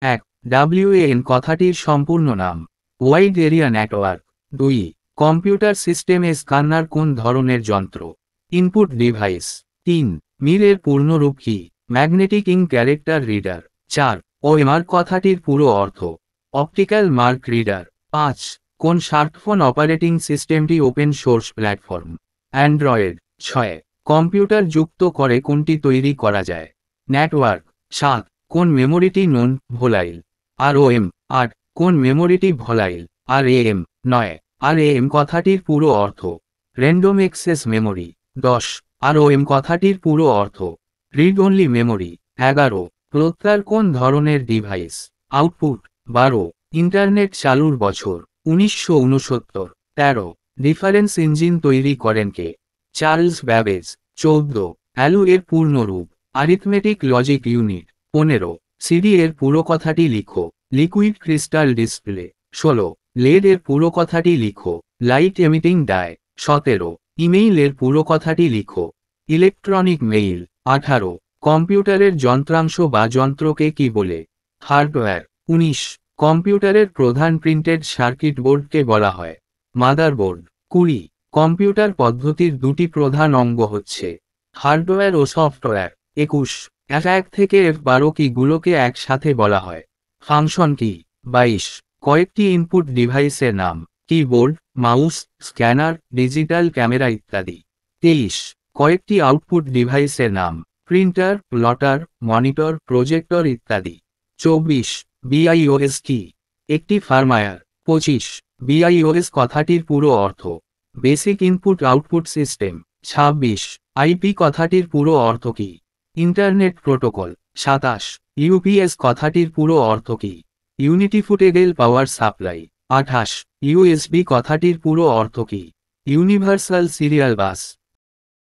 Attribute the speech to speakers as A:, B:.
A: এক, ডাব্লিউএএন কথাটির সম্পূর্ণ নাম। Wide area network. 2, কম্পিউটার সিস্টেমে স্ক্যানার কোন ধরনের যন্ত্র? Input device. 3, মির পূর্ণরূপ কি? Magnetic ink character reader. 4, OMR কথাটির পুরো অর্থ? Optical mark reader. 5, কোন স্মার্টফোন অপারেটিং সিস্টেমটি open source platform? Android. 6, computer যুক্ত করে কোনটি তৈরি করা যায়? নেটওয়ার্ক। 7, কোন মেমোরিটি নন ভোলাইল? আরওএম। 8, কোন মেমোরিটি ভোলাইল? আরএএম। 9, আরএএম কথাটির পুরো অর্থ? Random access memory. 10, আরওএম কথাটির পুরো অর্থ? Read only memory. 11, প্রত্যার কোন ধরনের ডিভাইস? আউটপুট। 12, ইন্টারনেট চালুর বছর? 1969। 13, রেফারেন্স ইঞ্জিন তৈরি করেন কে? Charles Babbage. 14, অ্যালু এর পূর্ণরূপ? Arithmetic logic unit. 15, সিডি এর পুরো কথাটি লিখো? Liquid crystal display. 16, লেড এর পুরো কথাটি লিখো? Light emitting die. 17, ইমেইল এর পুরো কথাটি লিখো? Electronic mail. 18, কম্পিউটারের যন্ত্রাংশ বা যন্ত্রকে কি বলে? হার্ডওয়্যার। 19, কম্পিউটারের প্রধান প্রিন্টেড সার্কিট বোর্ডকে বলা হয়? মাদারবোর্ড। 20, কম্পিউটার পদ্ধতির দুটি প্রধান অঙ্গ হচ্ছে? হার্ডওয়্যার ও সফটওয়্যার। 21, F1 থেকে F12 কিগুলোকে একসাথে বলা হয়? ফাংশন কি? 22, কয়েকটি ইনপুট ডিভাইসের নাম? Keyboard, mouse, scanner, digital camera ইত্যাদি। 23, কয়েকটি আউটপুট ডিভাইসের নাম? প্রিন্টার, প্লটার, মনিটর, প্রজেক্টর ইত্যাদি। 24, বিআইওএস কি? একটি ফার্মওয়্যার। 25, বিআইওএস কথাটির পুরো অর্থ? Basic input output system. 26, IP কথাটির পুরো অর্থ কি? Internet protocol. 27, ইউপিএস কথাটির পুরো অর্থ কি? ইউনিটিফুটেবল পাওয়ার সাপ্লাই। 28, ইউএসবি কথাটির পুরো অর্থ কি? Universal serial bus.